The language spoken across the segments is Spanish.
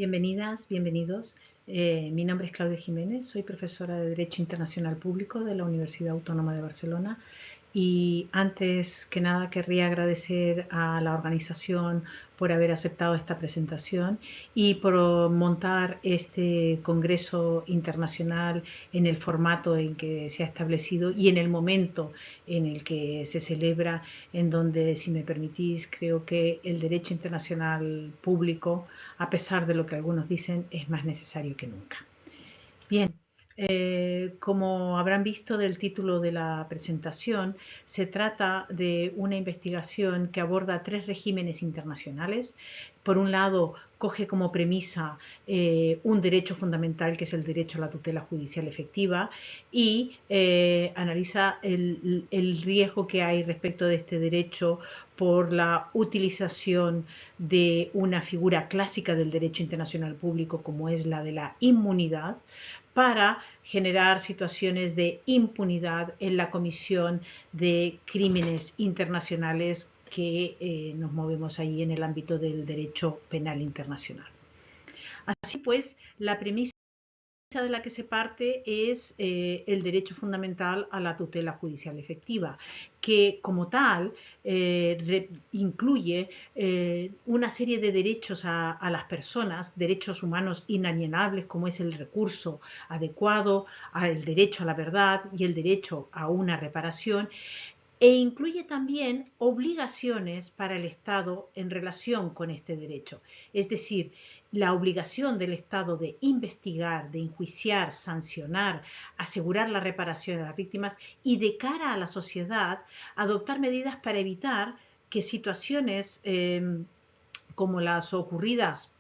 Bienvenidas, bienvenidos. Mi nombre es Claudia Jiménez, soy profesora de Derecho Internacional Público de la Universidad Autónoma de Barcelona y antes que nada querría agradecer a la organización por haber aceptado esta presentación y por montar este Congreso Internacional en el formato en que se ha establecido y en el momento en el que se celebra, en donde, si me permitís, creo que el derecho internacional público, a pesar de lo que algunos dicen, es más necesario que nunca. Bien, como habrán visto del título de la presentación, se trata de una investigación que aborda tres regímenes internacionales. Por un lado, coge como premisa un derecho fundamental, que es el derecho a la tutela judicial efectiva, y analiza el riesgo que hay respecto de este derecho por la utilización de una figura clásica del derecho internacional público, como es la de la inmunidad, para generar situaciones de impunidad en la comisión de crímenes internacionales que nos movemos ahí en el ámbito del derecho penal internacional. Así pues, la premisa de la que se parte es el derecho fundamental a la tutela judicial efectiva, que como tal incluye una serie de derechos a las personas, derechos humanos inalienables, como es el recurso adecuado, el derecho a la verdad y el derecho a una reparación, e incluye también obligaciones para el Estado en relación con este derecho. Es decir, la obligación del Estado de investigar, de enjuiciar, sancionar, asegurar la reparación de las víctimas y, de cara a la sociedad, adoptar medidas para evitar que situaciones como las ocurridas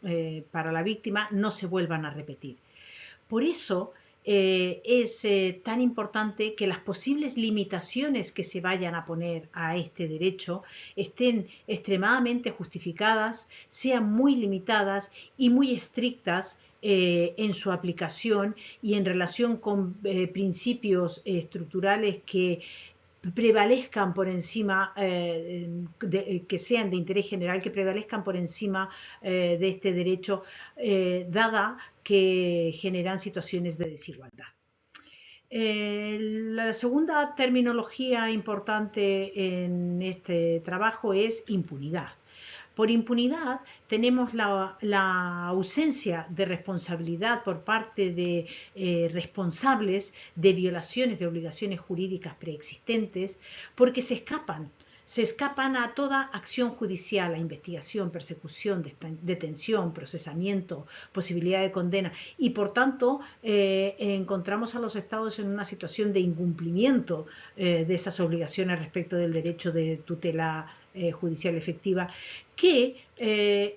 para la víctima no se vuelvan a repetir. Por eso es tan importante que las posibles limitaciones que se vayan a poner a este derecho estén extremadamente justificadas, sean muy limitadas y muy estrictas en su aplicación y en relación con principios estructurales que prevalezcan por encima, que sean de interés general, que prevalezcan por encima de este derecho, dada que generan situaciones de desigualdad. La segunda terminología importante en este trabajo es impunidad. Por impunidad tenemos la ausencia de responsabilidad por parte de responsables de violaciones de obligaciones jurídicas preexistentes, porque se escapan a toda acción judicial, a investigación, persecución, detención, procesamiento, posibilidad de condena, y por tanto encontramos a los estados en una situación de incumplimiento de esas obligaciones respecto del derecho de tutela judicial efectiva, que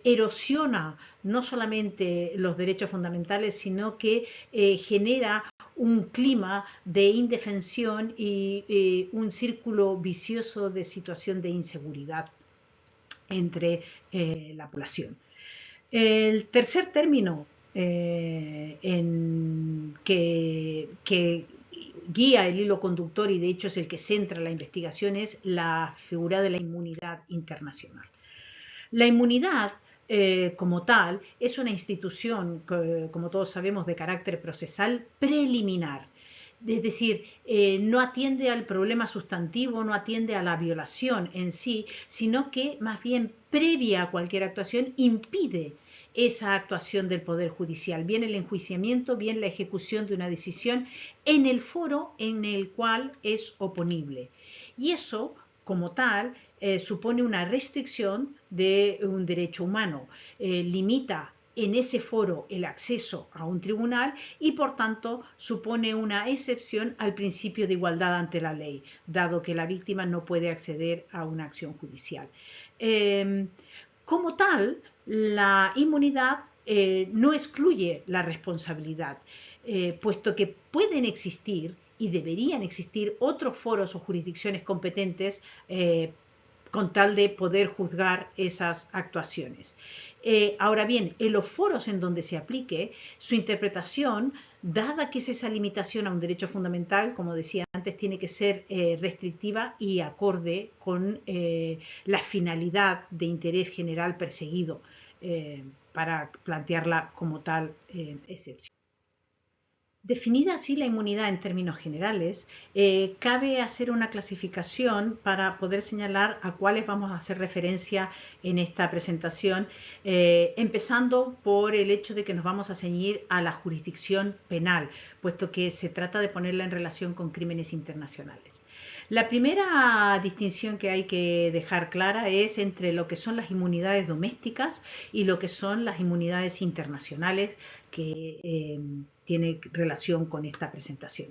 erosiona no solamente los derechos fundamentales, sino que genera un clima de indefensión y un círculo vicioso de situación de inseguridad entre la población. El tercer término que guía el hilo conductor, y de hecho es el que centra la investigación, es la figura de la inmunidad internacional. La inmunidad, como tal, es una institución, como todos sabemos, de carácter procesal preliminar. Es decir, no atiende al problema sustantivo, no atiende a la violación en sí, sino que más bien, previa a cualquier actuación, impide esa actuación del Poder Judicial, bien el enjuiciamiento, bien la ejecución de una decisión en el foro en el cual es oponible. Y eso, como tal, supone una restricción de un derecho humano, limita en ese foro el acceso a un tribunal y, por tanto, supone una excepción al principio de igualdad ante la ley, dado que la víctima no puede acceder a una acción judicial. Como tal, la inmunidad no excluye la responsabilidad, puesto que pueden existir y deberían existir otros foros o jurisdicciones competentes con tal de poder juzgar esas actuaciones. Ahora bien, en los foros en donde se aplique, su interpretación, dada que es esa limitación a un derecho fundamental, como decía antes, tiene que ser restrictiva y acorde con la finalidad de interés general perseguido para plantearla como tal excepción. Definida así la inmunidad en términos generales, cabe hacer una clasificación para poder señalar a cuáles vamos a hacer referencia en esta presentación, empezando por el hecho de que nos vamos a ceñir a la jurisdicción penal, puesto que se trata de ponerla en relación con crímenes internacionales. La primera distinción que hay que dejar clara es entre lo que son las inmunidades domésticas y lo que son las inmunidades internacionales, que tiene relación con esta presentación.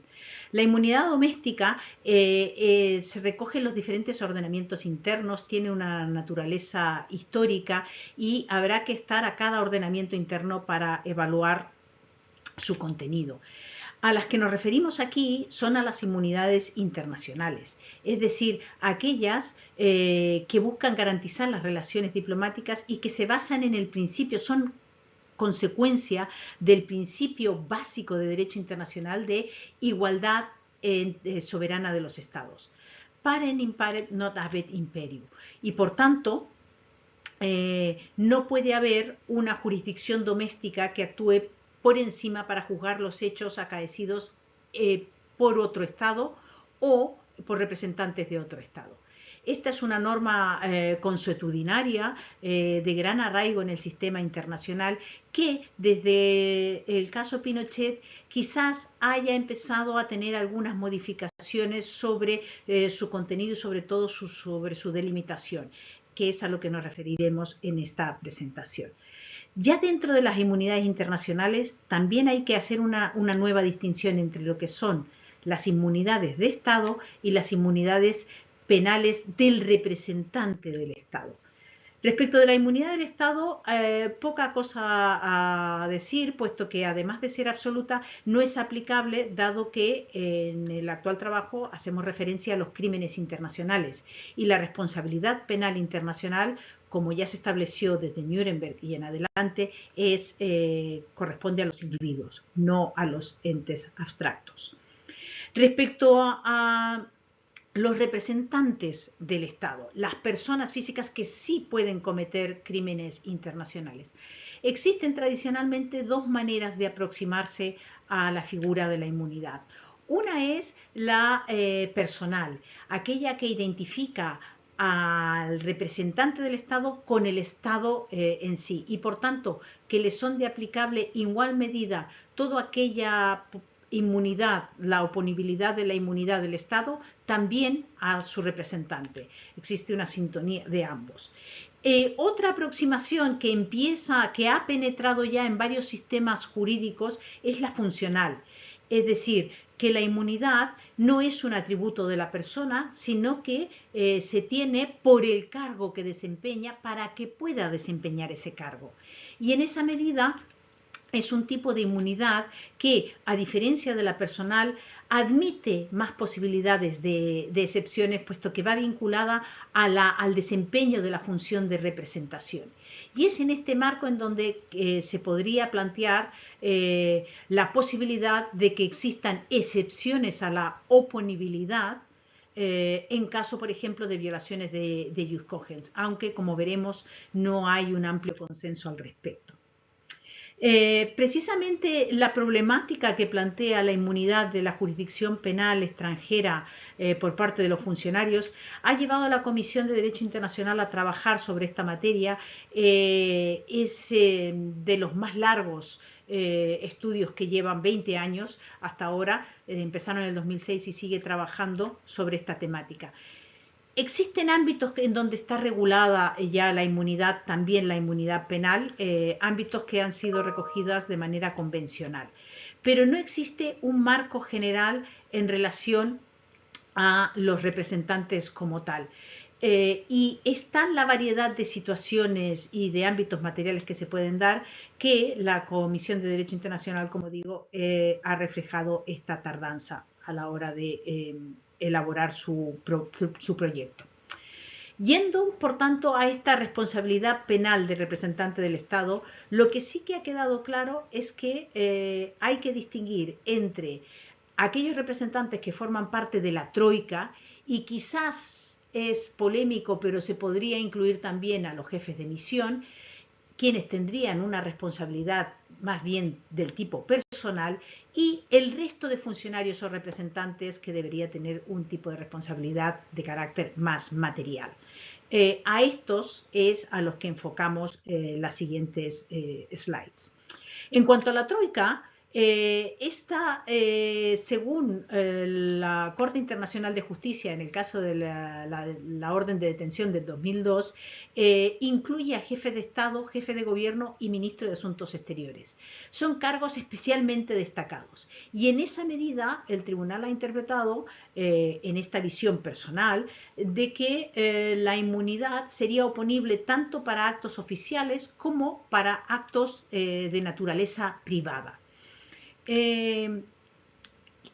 La inmunidad doméstica se recoge en los diferentes ordenamientos internos, tiene una naturaleza histórica y habrá que estar a cada ordenamiento interno para evaluar su contenido. A las que nos referimos aquí son a las inmunidades internacionales, es decir, aquellas que buscan garantizar las relaciones diplomáticas y que se basan en el principio, son consecuencia del principio básico de derecho internacional de igualdad soberana de los estados. Parem impare not habet imperium. Y por tanto, no puede haber una jurisdicción doméstica que actúe por encima para juzgar los hechos acaecidos por otro estado o por representantes de otro estado. Esta es una norma consuetudinaria de gran arraigo en el sistema internacional que desde el caso Pinochet quizás haya empezado a tener algunas modificaciones sobre su contenido y sobre todo sobre su delimitación, que es a lo que nos referiremos en esta presentación. Ya dentro de las inmunidades internacionales también hay que hacer una nueva distinción entre lo que son las inmunidades de Estado y las inmunidades penales del representante del Estado. Respecto de la inmunidad del Estado, poca cosa a decir, puesto que además de ser absoluta, no es aplicable, dado que en el actual trabajo hacemos referencia a los crímenes internacionales y la responsabilidad penal internacional, como ya se estableció desde Nuremberg y en adelante, corresponde a los individuos, no a los entes abstractos. Respecto a los representantes del Estado, las personas físicas que sí pueden cometer crímenes internacionales. Existen tradicionalmente dos maneras de aproximarse a la figura de la inmunidad. Una es la personal, aquella que identifica al representante del Estado con el Estado en sí y por tanto que le son de aplicable igual medida toda aquella inmunidad, la oponibilidad de la inmunidad del Estado también a su representante. Existe una sintonía de ambos. Otra aproximación que ha penetrado ya en varios sistemas jurídicos es la funcional, es decir, que la inmunidad no es un atributo de la persona, sino que se tiene por el cargo que desempeña para que pueda desempeñar ese cargo. Y en esa medida es un tipo de inmunidad que, a diferencia de la personal, admite más posibilidades de excepciones, puesto que va vinculada al desempeño de la función de representación. Y es en este marco en donde se podría plantear la posibilidad de que existan excepciones a la oponibilidad en caso, por ejemplo, de violaciones de jus cogens, aunque, como veremos, no hay un amplio consenso al respecto. Precisamente la problemática que plantea la inmunidad de la jurisdicción penal extranjera por parte de los funcionarios ha llevado a la Comisión de Derecho Internacional a trabajar sobre esta materia. Es de los más largos estudios que llevan 20 años hasta ahora, empezaron en el 2006 y sigue trabajando sobre esta temática. Existen ámbitos en donde está regulada ya la inmunidad, también la inmunidad penal, ámbitos que han sido recogidas de manera convencional, pero no existe un marco general en relación a los representantes como tal. Y está la variedad de situaciones y de ámbitos materiales que se pueden dar que la Comisión de Derecho Internacional, como digo, ha reflejado esta tardanza a la hora de elaborar su proyecto. Yendo, por tanto, a esta responsabilidad penal del representante del Estado, lo que sí que ha quedado claro es que hay que distinguir entre aquellos representantes que forman parte de la troika y quizás es polémico, pero se podría incluir también a los jefes de misión, quienes tendrían una responsabilidad más bien del tipo personal, y el resto de funcionarios o representantes que debería tener un tipo de responsabilidad de carácter más material. A estos es a los que enfocamos las siguientes slides. En cuanto a la Troika, esta, según la Corte Internacional de Justicia, en el caso de la orden de detención del 2002, incluye a jefe de Estado, jefe de gobierno y ministro de Asuntos Exteriores. Son cargos especialmente destacados, y en esa medida el tribunal ha interpretado, en esta visión personal, de que la inmunidad sería oponible tanto para actos oficiales como para actos de naturaleza privada.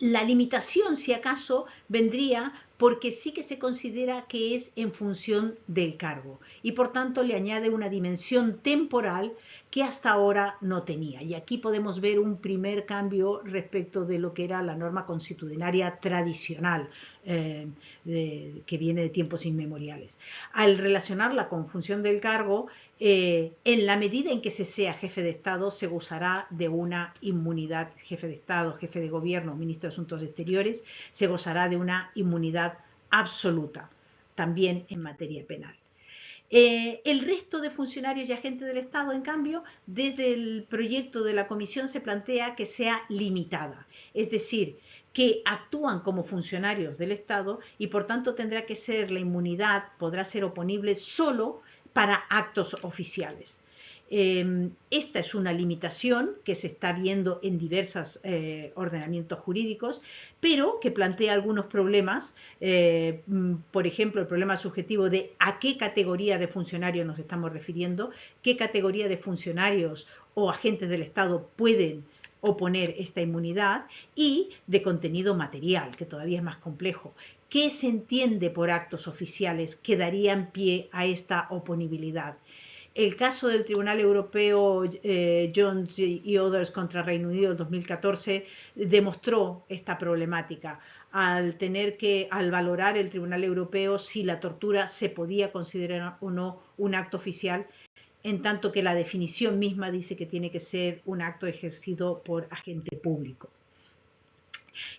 La limitación, si acaso, vendría porque sí que se considera que es en función del cargo y por tanto le añade una dimensión temporal que hasta ahora no tenía. Y aquí podemos ver un primer cambio respecto de lo que era la norma consuetudinaria tradicional, que viene de tiempos inmemoriales. Al relacionarla con función del cargo, en la medida en que se sea jefe de Estado, se gozará de una inmunidad. Jefe de Estado, jefe de gobierno, ministro de Asuntos Exteriores, se gozará de una inmunidad absoluta, también en materia penal. El resto de funcionarios y agentes del Estado, en cambio, desde el proyecto de la Comisión se plantea que sea limitada, es decir, que actúan como funcionarios del Estado y por tanto tendrá que ser, la inmunidad podrá ser oponible solo para actos oficiales. Esta es una limitación que se está viendo en diversos ordenamientos jurídicos, pero que plantea algunos problemas, por ejemplo, el problema subjetivo de a qué categoría de funcionarios nos estamos refiriendo, qué categoría de funcionarios o agentes del Estado pueden oponer esta inmunidad, y de contenido material, que todavía es más complejo. ¿Qué se entiende por actos oficiales que darían pie a esta oponibilidad? El caso del Tribunal Europeo Jones y Others contra Reino Unido del 2014 demostró esta problemática al valorar el Tribunal Europeo si la tortura se podía considerar o no un acto oficial, en tanto que la definición misma dice que tiene que ser un acto ejercido por agente público.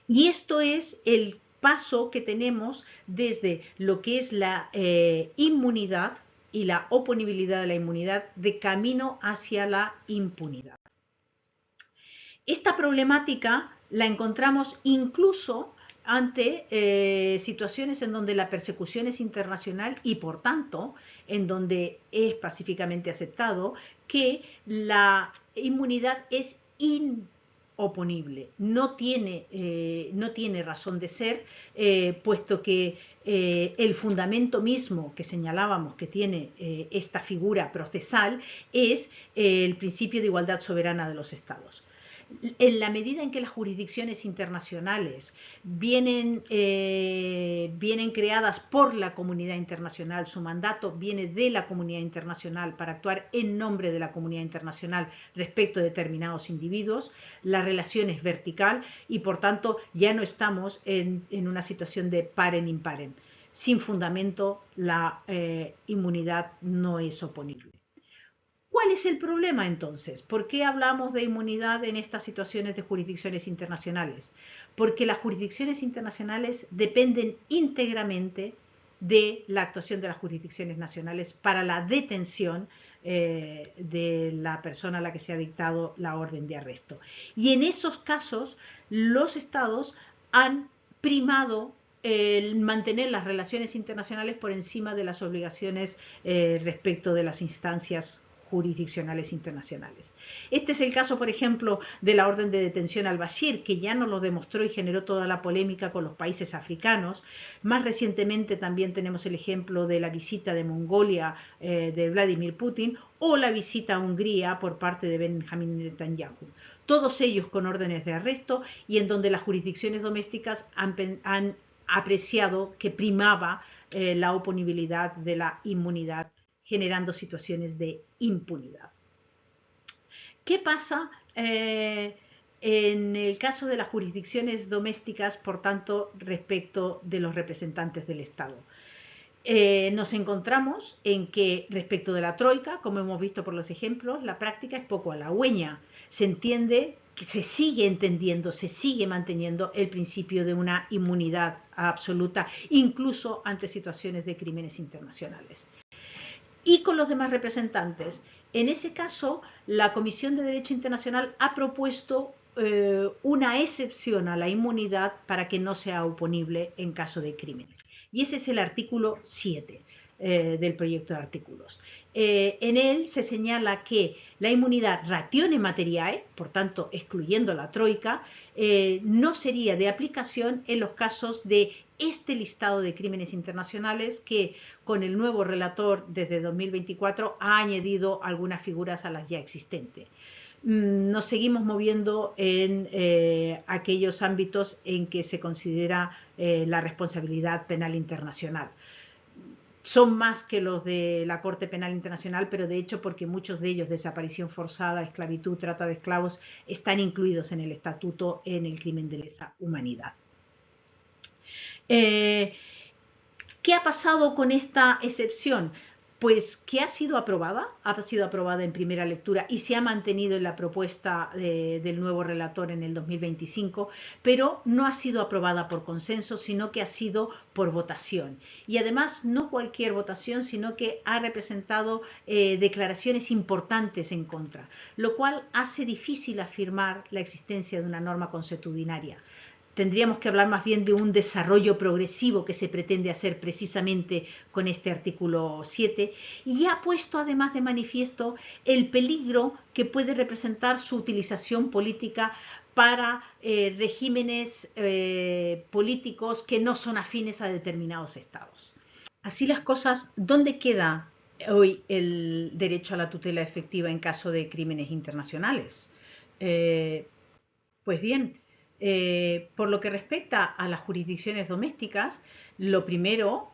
Y esto es el paso que tenemos desde lo que es la inmunidad y la oponibilidad de la inmunidad de camino hacia la impunidad. Esta problemática la encontramos incluso ante situaciones en donde la persecución es internacional y por tanto en donde es pacíficamente aceptado que la inmunidad es inoponible, no tiene razón de ser, puesto que el fundamento mismo que señalábamos que tiene esta figura procesal es el principio de igualdad soberana de los Estados. En la medida en que las jurisdicciones internacionales vienen creadas por la comunidad internacional, su mandato viene de la comunidad internacional para actuar en nombre de la comunidad internacional respecto a determinados individuos, la relación es vertical y por tanto ya no estamos en una situación de parem imparem. Sin fundamento, la inmunidad no es oponible. ¿Cuál es el problema entonces? ¿Por qué hablamos de inmunidad en estas situaciones de jurisdicciones internacionales? Porque las jurisdicciones internacionales dependen íntegramente de la actuación de las jurisdicciones nacionales para la detención de la persona a la que se ha dictado la orden de arresto. Y en esos casos los estados han primado el mantener las relaciones internacionales por encima de las obligaciones respecto de las instancias jurisdiccionales internacionales. Este es el caso, por ejemplo, de la orden de detención al-Bashir, que ya nos lo demostró y generó toda la polémica con los países africanos. Más recientemente también tenemos el ejemplo de la visita de Mongolia de Vladimir Putin o la visita a Hungría por parte de Benjamin Netanyahu. Todos ellos con órdenes de arresto y en donde las jurisdicciones domésticas han apreciado que primaba la oponibilidad de la inmunidad, generando situaciones de impunidad. ¿Qué pasa en el caso de las jurisdicciones domésticas, por tanto, respecto de los representantes del Estado? nos encontramos en que respecto de la troika, como hemos visto por los ejemplos, la práctica es poco halagüeña. Se entiende, que se sigue entendiendo, se sigue manteniendo el principio de una inmunidad absoluta, incluso ante situaciones de crímenes internacionales. Y con los demás representantes, en ese caso, la Comisión de Derecho Internacional ha propuesto una excepción a la inmunidad para que no sea oponible en caso de crímenes. Y ese es el artículo 7 del proyecto de artículos. En él se señala que la inmunidad ratione materiae, por tanto excluyendo la troika, no sería de aplicación en los casos de este listado de crímenes internacionales que con el nuevo relator desde 2024 ha añadido algunas figuras a las ya existentes. Nos seguimos moviendo en aquellos ámbitos en que se considera la responsabilidad penal internacional. Son más que los de la Corte Penal Internacional, pero de hecho porque muchos de ellos, desaparición forzada, esclavitud, trata de esclavos, están incluidos en el estatuto en el crimen de lesa humanidad. ¿Qué ha pasado con esta excepción? Pues que ha sido aprobada en primera lectura y se ha mantenido en la propuesta del nuevo relator en el 2025, pero no ha sido aprobada por consenso, sino que ha sido por votación. Y además no cualquier votación, sino que ha representado declaraciones importantes en contra, lo cual hace difícil afirmar la existencia de una norma consuetudinaria. Tendríamos que hablar más bien de un desarrollo progresivo que se pretende hacer precisamente con este artículo 7 y ha puesto además de manifiesto el peligro que puede representar su utilización política para regímenes políticos que no son afines a determinados estados. Así las cosas, ¿dónde queda hoy el derecho a la tutela efectiva en caso de crímenes internacionales? Pues bien, por lo que respecta a las jurisdicciones domésticas, lo primero,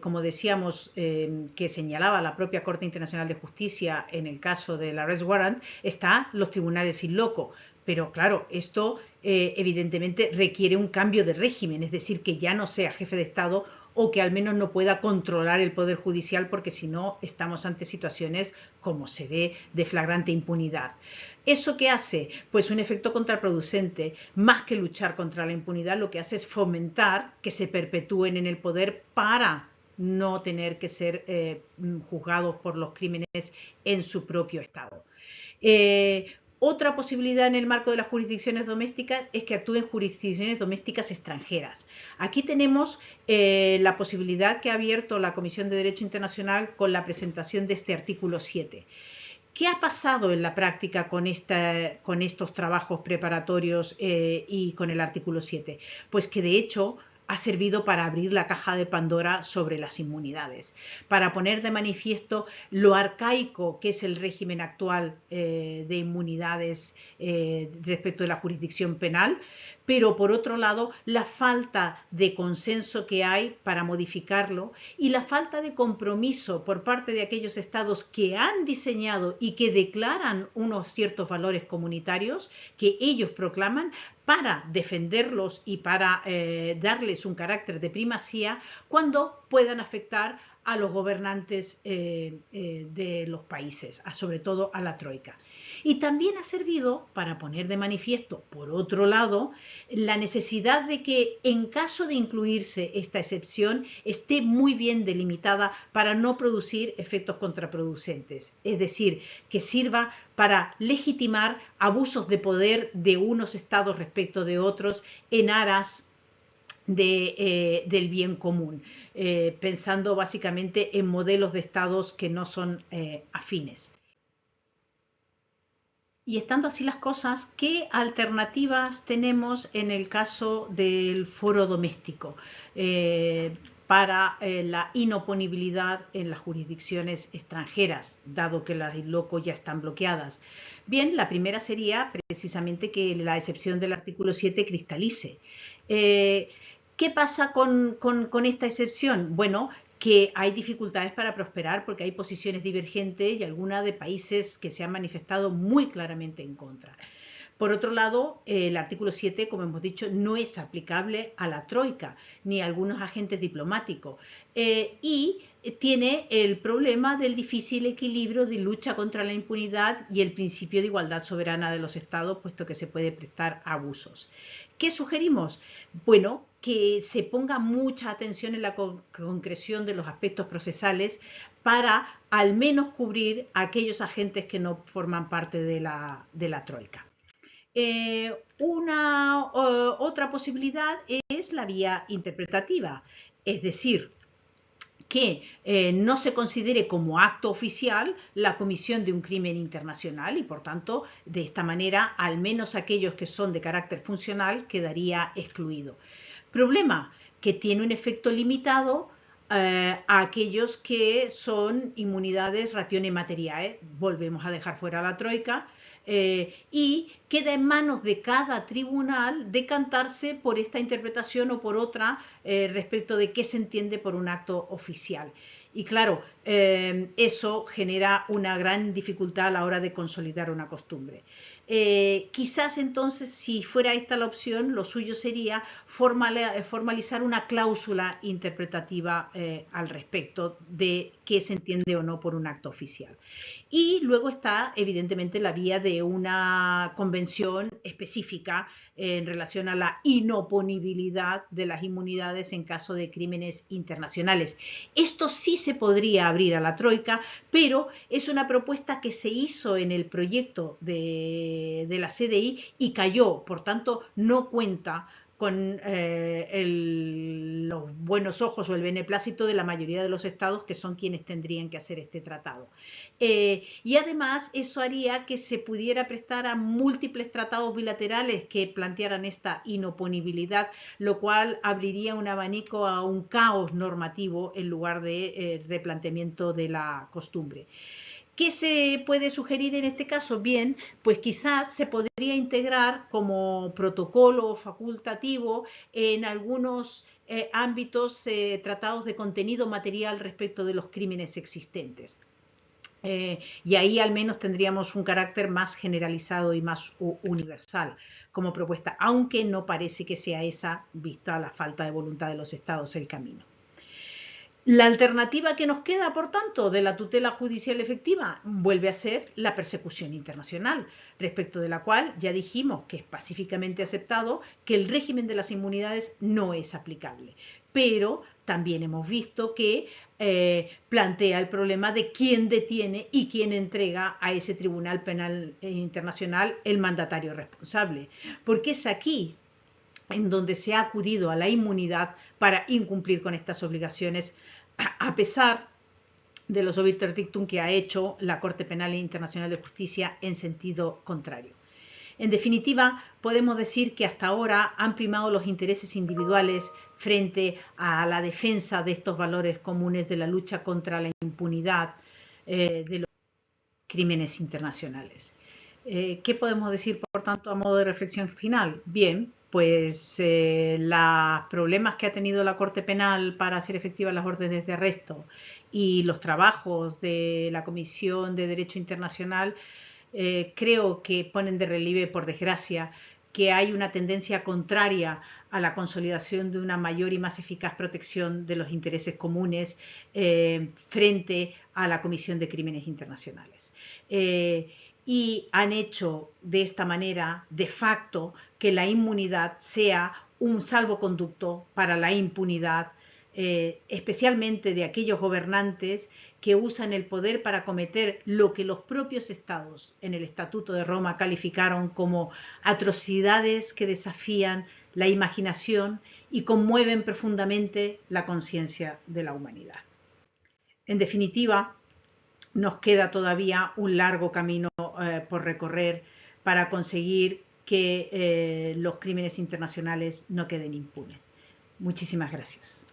como decíamos, que señalaba la propia Corte Internacional de Justicia en el caso del arrest warrant, está los tribunales in loco. Pero claro, esto evidentemente requiere un cambio de régimen, es decir, que ya no sea jefe de Estado o que al menos no pueda controlar el Poder Judicial, porque si no estamos ante situaciones, como se ve, de flagrante impunidad. ¿Eso qué hace? Pues un efecto contraproducente. Más que luchar contra la impunidad, lo que hace es fomentar que se perpetúen en el poder para no tener que ser juzgados por los crímenes en su propio Estado. Otra posibilidad en el marco de las jurisdicciones domésticas es que actúen jurisdicciones domésticas extranjeras. Aquí tenemos la posibilidad que ha abierto la Comisión de Derecho Internacional con la presentación de este artículo 7. ¿Qué ha pasado en la práctica con estos trabajos preparatorios y con el artículo 7? Pues que de hecho ha servido para abrir la caja de Pandora sobre las inmunidades, para poner de manifiesto lo arcaico que es el régimen actual de inmunidades respecto de la jurisdicción penal, pero por otro lado la falta de consenso que hay para modificarlo y la falta de compromiso por parte de aquellos estados que han diseñado y que declaran unos ciertos valores comunitarios que ellos proclaman para defenderlos y para darles un carácter de primacía cuando puedan afectar a los gobernantes de los países, sobre todo a la troika. Y también ha servido para poner de manifiesto, por otro lado, la necesidad de que en caso de incluirse esta excepción esté muy bien delimitada para no producir efectos contraproducentes, es decir, que sirva para legitimar abusos de poder de unos estados respecto de otros en aras del bien común, pensando básicamente en modelos de estados que no son afines. Y estando así las cosas, ¿qué alternativas tenemos en el caso del foro doméstico para la inoponibilidad en las jurisdicciones extranjeras, dado que las in loco ya están bloqueadas? Bien, la primera sería precisamente que la excepción del artículo 7 cristalice. ¿Qué pasa con esta excepción? Bueno, que hay dificultades para prosperar porque hay posiciones divergentes y algunas de países que se han manifestado muy claramente en contra. Por otro lado, el artículo 7, como hemos dicho, no es aplicable a la Troika ni a algunos agentes diplomáticos y tiene el problema del difícil equilibrio de lucha contra la impunidad y el principio de igualdad soberana de los estados, puesto que se puede prestar a abusos. ¿Qué sugerimos? Bueno, que se ponga mucha atención en la concreción de los aspectos procesales para al menos cubrir a aquellos agentes que no forman parte de la Troika. Otra posibilidad es la vía interpretativa, es decir, que no se considere como acto oficial la comisión de un crimen internacional y, por tanto, de esta manera, al menos aquellos que son de carácter funcional quedaría excluido. Problema, que tiene un efecto limitado a aquellos que son inmunidades ratione materiae. Volvemos a dejar fuera a la Troika. Y queda en manos de cada tribunal decantarse por esta interpretación o por otra respecto de qué se entiende por un acto oficial. Y claro, eso genera una gran dificultad a la hora de consolidar una costumbre. Quizás entonces, si fuera esta la opción, lo suyo sería formalizar una cláusula interpretativa al respecto de qué se entiende o no por un acto oficial. Y luego está, evidentemente, la vía de una convención específica en relación a la inoponibilidad de las inmunidades en caso de crímenes internacionales. Esto sí se podría abrir a la Troika, pero es una propuesta que se hizo en el proyecto de la CDI y cayó, por tanto, no cuenta con los buenos ojos o el beneplácito de la mayoría de los estados, que son quienes tendrían que hacer este tratado. Y además eso haría que se pudiera prestar a múltiples tratados bilaterales que plantearan esta inoponibilidad, lo cual abriría un abanico a un caos normativo en lugar de replanteamiento de la costumbre. ¿Qué se puede sugerir en este caso? Bien, pues quizás se podría integrar como protocolo facultativo en algunos ámbitos tratados de contenido material respecto de los crímenes existentes. Y ahí al menos tendríamos un carácter más generalizado y más universal como propuesta, aunque no parece que sea esa, vista la falta de voluntad de los estados, el camino. La alternativa que nos queda, por tanto, de la tutela judicial efectiva vuelve a ser la persecución internacional, respecto de la cual ya dijimos que es pacíficamente aceptado que el régimen de las inmunidades no es aplicable. Pero también hemos visto que plantea el problema de quién detiene y quién entrega a ese Tribunal Penal Internacional el mandatario responsable. Porque es aquí en donde se ha acudido a la inmunidad para incumplir con estas obligaciones, a pesar de los obiter dictum que ha hecho la Corte Penal Internacional de Justicia en sentido contrario. En definitiva, podemos decir que hasta ahora han primado los intereses individuales frente a la defensa de estos valores comunes de la lucha contra la impunidad de los crímenes internacionales. ¿Qué podemos decir, por tanto, a modo de reflexión final? Bien, pues los problemas que ha tenido la Corte Penal para hacer efectivas las órdenes de arresto y los trabajos de la Comisión de Derecho Internacional creo que ponen de relieve, por desgracia, que hay una tendencia contraria a la consolidación de una mayor y más eficaz protección de los intereses comunes frente a la Comisión de Crímenes Internacionales. Y han hecho de esta manera, de facto, que la inmunidad sea un salvoconducto para la impunidad, especialmente de aquellos gobernantes que usan el poder para cometer lo que los propios estados en el Estatuto de Roma calificaron como atrocidades que desafían la imaginación y conmueven profundamente la conciencia de la humanidad. En definitiva, nos queda todavía un largo camino por recorrer para conseguir que los crímenes internacionales no queden impunes. Muchísimas gracias.